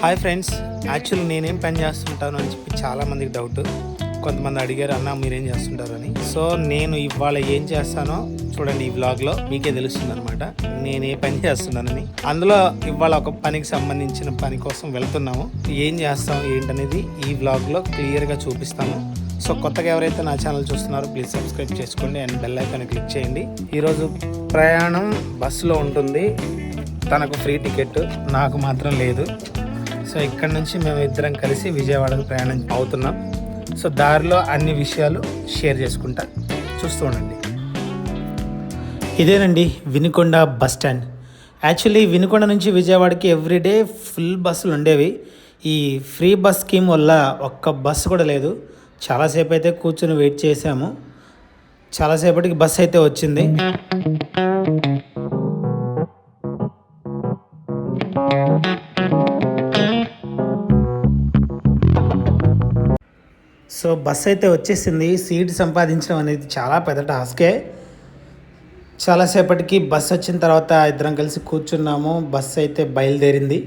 Hi friends, actually నేనేం పని చేస్తుంటాను అని చెప్పి చాలామందికి డౌట్. కొంతమంది అడిగారు, అన్న మీరేం చేస్తుంటారు అని. సో నేను ఇవాళ ఏం చేస్తానో చూడండి, ఈ వ్లాగ్లో మీకే తెలుస్తుంది అనమాట నేను ఏ పని చేస్తున్నానని. అందులో ఇవాళ ఒక పనికి సంబంధించిన పని కోసం వెళ్తున్నాము. ఏం చేస్తాం ఏంటనేది ఈ వ్లాగ్లో క్లియర్గా చూపిస్తాము. సో కొత్తగా ఎవరైతే నా ఛానల్ చూస్తున్నారో ప్లీజ్ సబ్స్క్రైబ్ చేసుకోండి అండ్ బెల్ ఐకాన్ క్లిక్ చేయండి. ఈరోజు ప్రయాణం బస్సులో ఉంటుంది. తనకు ఫ్రీ టికెట్, నాకు మాత్రం లేదు. సో ఇక్కడ నుంచి మేము ఇద్దరం కలిసి విజయవాడకు ప్రయాణం అవుతున్నాం. సో దారిలో అన్ని విషయాలు షేర్ చేసుకుంటా, చూస్తూ ఉండండి. ఇదేనండి Vinukonda bus stand. Actually Vinukonda నుంచి విజయవాడకి ఎవ్రీడే ఫుల్ బస్సులు ఉండేవి. ఈ ఫ్రీ బస్ స్కీమ్ వల్ల ఒక్క బస్సు కూడా లేదు. చాలాసేపు అయితే కూర్చొని వెయిట్ చేసాము. చాలాసేపటికి బస్సు అయితే వచ్చింది. సో బస్సు అయితే వచ్చేసింది. సీట్ సంపాదించడం అనేది చాలా పెద్ద టాస్కే. చాలాసేపటికి బస్సు వచ్చిన తర్వాత ఇద్దరం కలిసి కూర్చున్నాము. బస్సు అయితే బయలుదేరింది.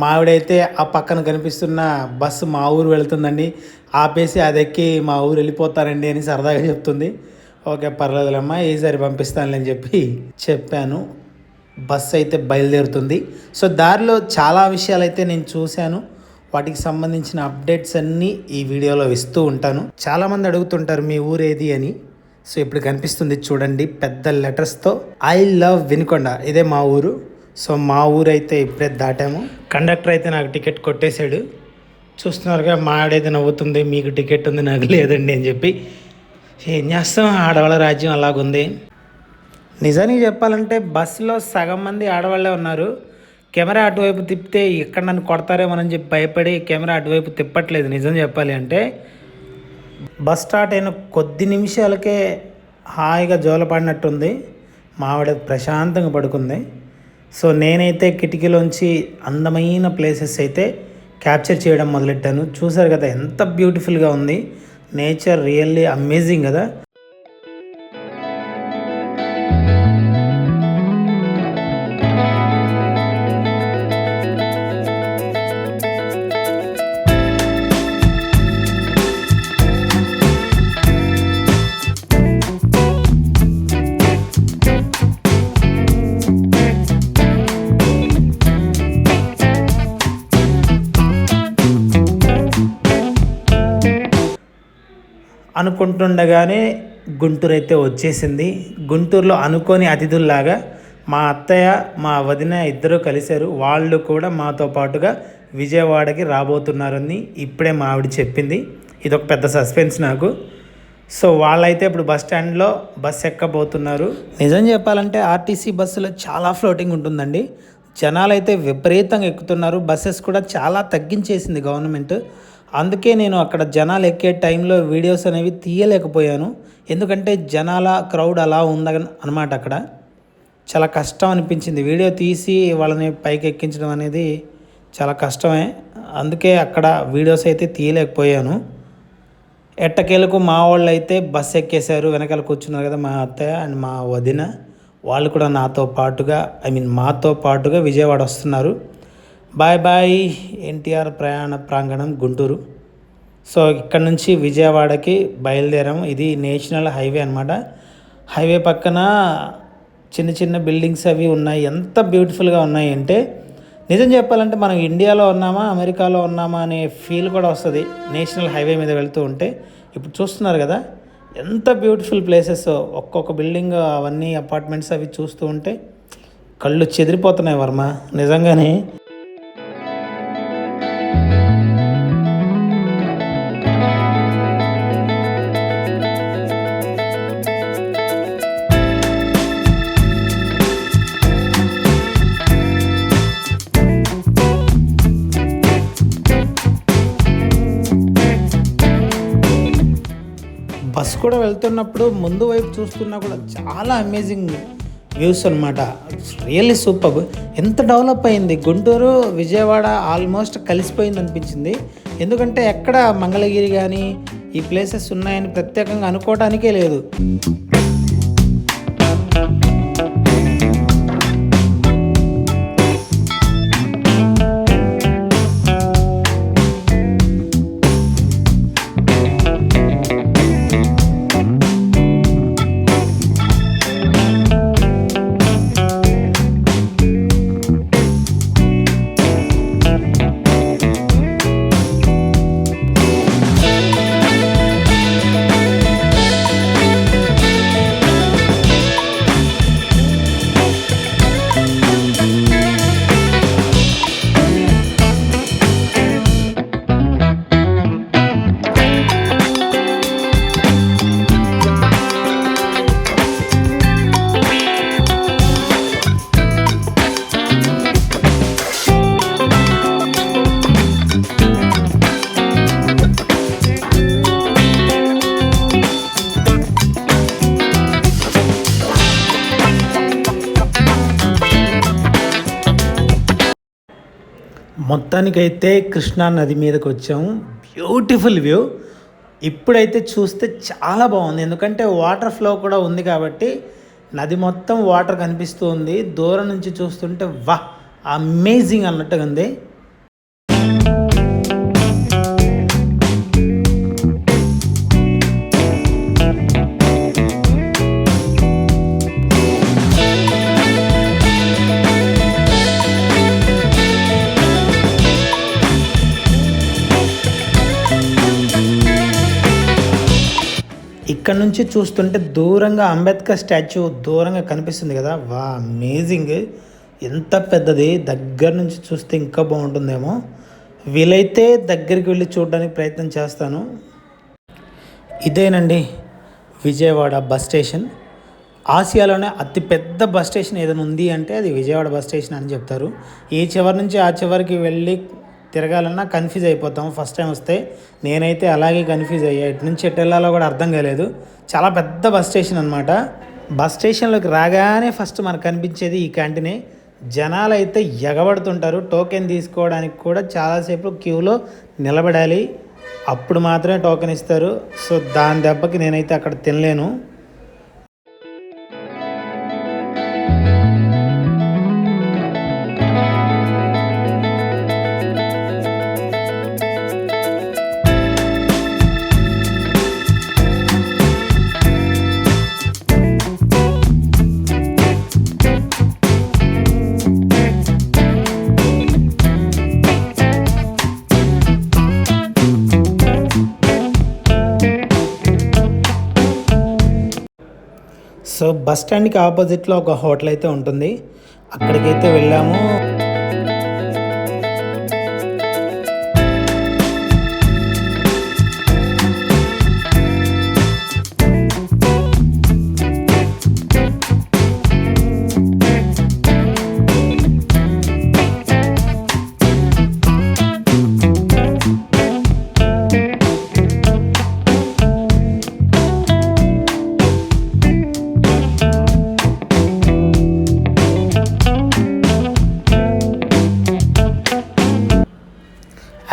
మా ఆవిడైతే ఆ పక్కన కనిపిస్తున్న బస్సు మా ఊరు వెళ్తుందండి, ఆపేసి అది ఎక్కి మా ఊరు వెళ్ళిపోతారండి అని సరదాగా చెప్తుంది. ఓకే పర్లేదులేమ్మా, ఈసారి పంపిస్తానులే అని చెప్పాను. బస్సు అయితే బయలుదేరుతుంది. సో దారిలో చాలా విషయాలు అయితే నేను చూశాను. వాటికి సంబంధించిన అప్డేట్స్ అన్నీ ఈ వీడియోలో ఇస్తూ ఉంటాను. చాలామంది అడుగుతుంటారు మీ ఊరు ఏది అని. సో ఇప్పుడు కనిపిస్తుంది చూడండి పెద్ద లెటర్స్తో, ఐ లవ్ వినుకొండ. ఇదే మా ఊరు. సో మా ఊరు అయితే ఇప్పుడే దాటాము. కండక్టర్ అయితే నాకు టికెట్ కొట్టేశాడు. చూస్తున్నారుగా, మా ఆడైతే నవ్వుతుంది, మీకు టికెట్ ఉంది నాకు లేదండి అని చెప్పి. ఏం చేస్తాం, ఆడవాళ్ళ రాజ్యం అలాగుంది. నిజానికి చెప్పాలంటే బస్సులో సగం మంది ఆడవాళ్ళే ఉన్నారు. కెమెరా అటువైపు తిప్పితే ఇక్కడ నన్ను కొడతారేమోనని చెప్పి భయపడి కెమెరా అటువైపు తిప్పట్లేదు. నిజం చెప్పాలి అంటే బస్ స్టార్ట్ అయిన కొద్ది నిమిషాలకే హాయిగా జోలపడినట్టుంది. మా ఆవిడ ప్రశాంతంగా పడుకుంది. సో నేనైతే కిటికీలోంచి అందమైన ప్లేసెస్ అయితే క్యాప్చర్ చేయడం మొదలెట్టాను. చూసారు కదా ఎంత బ్యూటిఫుల్గా ఉంది. నేచర్ రియల్లీ అమేజింగ్ కదా. అనుకుంటుండగానే గుంటూరు అయితే వచ్చేసింది. గుంటూరులో అనుకోని అతిథుల్లాగా మా అత్తయ్య మా వదిన ఇద్దరు కలిశారు. వాళ్ళు కూడా మాతో పాటుగా విజయవాడకి రాబోతున్నారని ఇప్పుడే మా ఆవిడ చెప్పింది. ఇదొక పెద్ద సస్పెన్స్ నాకు. సో వాళ్ళైతే ఇప్పుడు బస్ స్టాండ్లో బస్ ఎక్కబోతున్నారు. నిజం చెప్పాలంటే ఆర్టీసీ బస్సులో చాలా ఫ్లోటింగ్ ఉంటుందండి. జనాలు అయితే విపరీతంగా ఎక్కుతున్నారు. బస్సెస్ కూడా చాలా తగ్గించేసింది గవర్నమెంట్. అందుకే నేను అక్కడ జనాలు ఎక్కే టైంలో వీడియోస్ అనేవి తీయలేకపోయాను. ఎందుకంటే జనాల క్రౌడ్ అలా ఉందన్నమాట. అక్కడ చాలా కష్టం అనిపించింది. వీడియో తీసి వాళ్ళని పైకి ఎక్కించడం అనేది చాలా కష్టమే. అందుకే అక్కడ వీడియోస్ అయితే తీయలేకపోయాను. ఎట్టకేలకు మా వాళ్ళు అయితే బస్సు ఎక్కేశారు. వెనకాల కూర్చున్నారు కదా మా అత్తయ్య అండ్ మా వదిన. వాళ్ళు కూడా మాతో పాటుగా విజయవాడ వస్తున్నారు. బాయ్ బాయ్ ఎన్టీఆర్ ప్రయాణ ప్రాంగణం గుంటూరు. సో ఇక్కడ నుంచి విజయవాడకి బయలుదేరాము. ఇది నేషనల్ హైవే అన్నమాట. హైవే పక్కన చిన్న చిన్న బిల్డింగ్స్ అవి ఉన్నాయి. ఎంత బ్యూటిఫుల్గా ఉన్నాయి అంటే నిజం చెప్పాలంటే మనం ఇండియాలో ఉన్నామా అమెరికాలో ఉన్నామా అనే ఫీల్ కూడా వస్తుంది నేషనల్ హైవే మీద వెళ్తూ ఉంటే. ఇప్పుడు చూస్తున్నారు కదా ఎంత బ్యూటిఫుల్ ప్లేసెస్. ఒక్కొక్క బిల్డింగ్ అవన్నీ అపార్ట్మెంట్స్ అవి చూస్తూ ఉంటే కళ్ళు చెదిరిపోతున్నాయి వర్మ, నిజంగానే. బస్ కూడా వెళ్తున్నప్పుడు ముందు వైపు చూస్తున్నా కూడా చాలా అమేజింగ్ వ్యూస్ అనమాట. Really super. ఎంత డెవలప్ అయింది గుంటూరు విజయవాడ, ఆల్మోస్ట్ కలిసిపోయింది అనిపించింది. ఎందుకంటే ఎక్కడ మంగళగిరి కానీ ఈ ప్లేసెస్ ఉన్నాయని ప్రత్యేకంగా అనుకోవడానికే లేదు. మొత్తానికైతే కృష్ణా నది మీదకి వచ్చాము. Beautiful view. ఇప్పుడైతే చూస్తే చాలా బాగుంది, ఎందుకంటే వాటర్ ఫ్లో కూడా ఉంది కాబట్టి నది మొత్తం వాటర్ కనిపిస్తూ ఉంది. దూరం నుంచి చూస్తుంటే వా అమేజింగ్ అన్నట్టుగా ఉంది. ఇక్కడ నుంచి చూస్తుంటే దూరంగా అంబేద్కర్ స్టాచ్యూ దూరంగా కనిపిస్తుంది కదా, వా అమేజింగ్. ఎంత పెద్దది, దగ్గర నుంచి చూస్తే ఇంకా బాగుంటుందేమో. వీలైతే దగ్గరికి వెళ్ళి చూడడానికి ప్రయత్నం చేస్తాను. ఇదేనండి విజయవాడ బస్ స్టేషన్. ఆసియాలోనే అతి పెద్ద బస్ స్టేషన్ ఏదైనా ఉంది అంటే అది విజయవాడ బస్ స్టేషన్ అని చెప్తారు. ఈ చివరి నుంచి ఆ చివరికి వెళ్ళి తిరగాలన్నా కన్ఫ్యూజ్ అయిపోతాం ఫస్ట్ టైం వస్తే. నేనైతే అలాగే కన్ఫ్యూజ్ అయ్యా, ఇటు నుంచి ఎటు వెళ్ళాలో కూడా అర్థం కాలేదు. చాలా పెద్ద బస్ స్టేషన్ అనమాట. బస్ స్టేషన్లోకి రాగానే ఫస్ట్ మనకు కనిపించేది ఈ క్యాంటీనే. జనాలు అయితే ఎగబడుతుంటారు. టోకెన్ తీసుకోవడానికి కూడా చాలాసేపు క్యూలో నిలబడాలి, అప్పుడు మాత్రమే టోకెన్ ఇస్తారు. సో దాని దెబ్బకి నేనైతే అక్కడ తినలేను. సో బస్ స్టాండ్కి ఆపోజిట్లో ఒక హోటల్ అయితే ఉంటుంది, అక్కడికైతే వెళ్ళాము.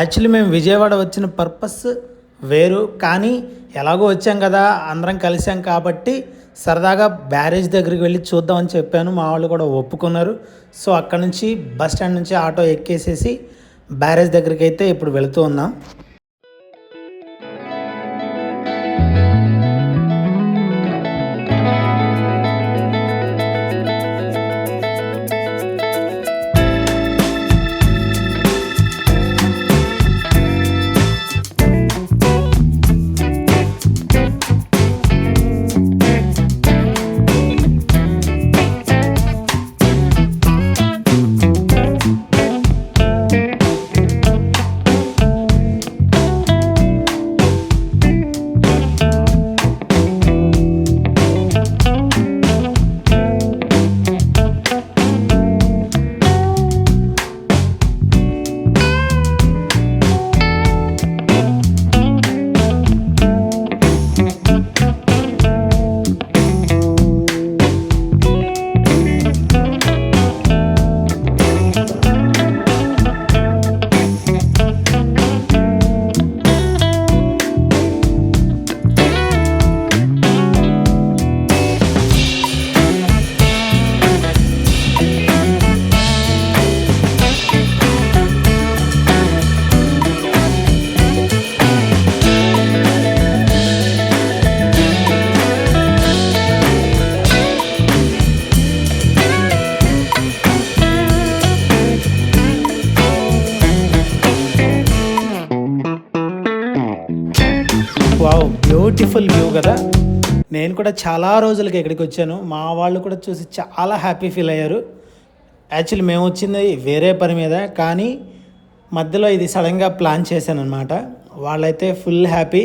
యాక్చువల్లీ మేము విజయవాడ వచ్చిన పర్పస్ వేరు, కానీ ఎలాగో వచ్చాం కదా, అందరం కలిసాం కాబట్టి సరదాగా బ్యారేజ్ దగ్గరికి వెళ్ళి చూద్దామని చెప్పాను. మా వాళ్ళు కూడా ఒప్పుకున్నారు. సో అక్కడ నుంచి బస్ స్టాండ్ నుంచి ఆటో ఎక్కేసేసి బ్యారేజ్ దగ్గరికి అయితే ఇప్పుడు వెళుతూ ఉన్నాం. వావ్, బ్యూటిఫుల్ వ్యూ కదా. నేను కూడా చాలా రోజులకి ఇక్కడికి వచ్చాను. మా వాళ్ళు కూడా చూసి చాలా హ్యాపీ ఫీల్ అయ్యారు. యాక్చువల్లీ మేము వచ్చింది వేరే పని మీద, కానీ మధ్యలో ఇది సడన్గా ప్లాన్ చేశాను అనమాట. వాళ్ళైతే ఫుల్ హ్యాపీ.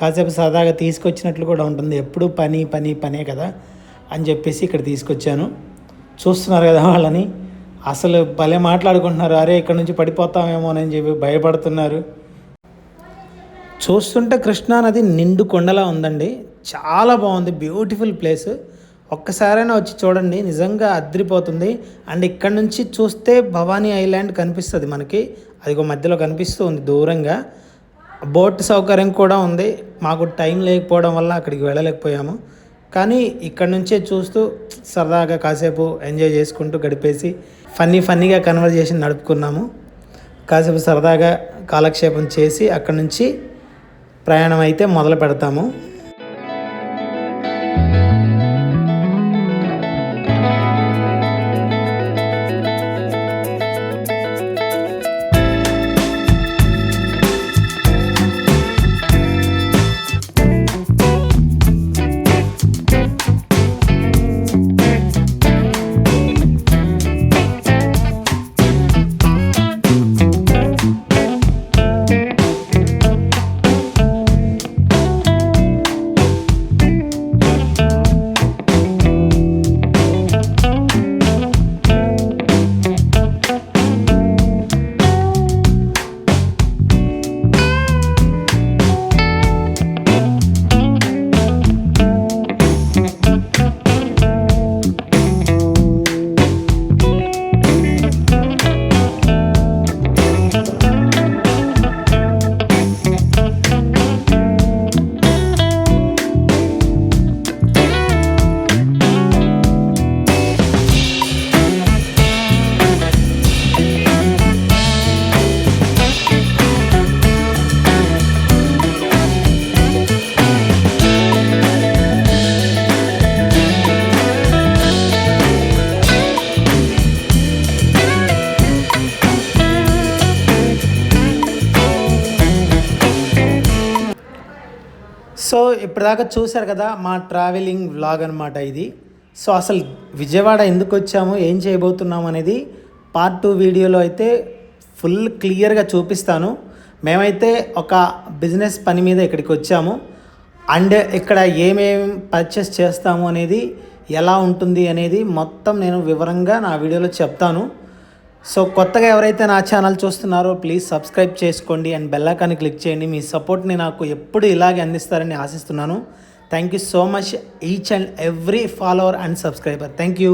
కాసేపు సరదాగా తీసుకొచ్చినట్లు కూడా ఉంటుంది, ఎప్పుడు పని పని పనే కదా అని చెప్పేసి ఇక్కడ తీసుకొచ్చాను. చూస్తున్నారు కదా వాళ్ళని, అసలు భలే మాట్లాడుకుంటున్నారు. అరే ఇక్కడ నుంచి పడిపోతామేమో అని చెప్పి భయపడుతున్నారు. చూస్తుంటే కృష్ణానది నిండు కొండలా ఉందండి, చాలా బాగుంది, బ్యూటిఫుల్ ప్లేస్. ఒక్కసారైనా వచ్చి చూడండి, నిజంగా అద్రిపోతుంది. అండ్ ఇక్కడ నుంచి చూస్తే భవానీ ఐలాండ్ కనిపిస్తుంది మనకి, అదిగో మధ్యలో కనిపిస్తూ ఉంది దూరంగా. బోట్ సౌకర్యం కూడా ఉంది. మాకు టైం లేకపోవడం వల్ల అక్కడికి వెళ్ళలేకపోయాము, కానీ ఇక్కడ నుంచే చూస్తూ సరదాగా కాసేపు ఎంజాయ్ చేసుకుంటూ గడిపేసి ఫన్నీగా కన్వర్జేషన్ నడుపుకున్నాము. కాసేపు సరదాగా కాలక్షేపం చేసి అక్కడ నుంచి ప్రయాణం అయితే మొదలు పెడతాము. సో ఇప్పటిదాకా చూశారు కదా మా ట్రావెలింగ్ వ్లాగ్ అనమాట ఇది. సో అసలు విజయవాడ ఎందుకు వచ్చాము, ఏం చేయబోతున్నాము అనేది పార్ట్ 2 వీడియోలో అయితే ఫుల్ క్లియర్గా చూపిస్తాను. మేమైతే ఒక బిజినెస్ పని మీద ఇక్కడికి వచ్చాము, అండ్ ఇక్కడ ఏమేమి పర్చేస్ చేస్తాము అనేది, ఎలా ఉంటుంది అనేది మొత్తం నేను వివరంగా నా వీడియోలో చెప్తాను. సో కొత్తగా ఎవరైతే నా ఛానల్ చూస్తున్నారో ప్లీజ్ సబ్స్క్రైబ్ చేసుకోండి అండ్ బెల్ ఐకాన్ని క్లిక్ చేయండి. మీ సపోర్ట్ని నాకు ఎప్పుడు ఇలాగే అందిస్తారని ఆశిస్తున్నాను. Thank you so much each and every follower and subscriber. Thank you.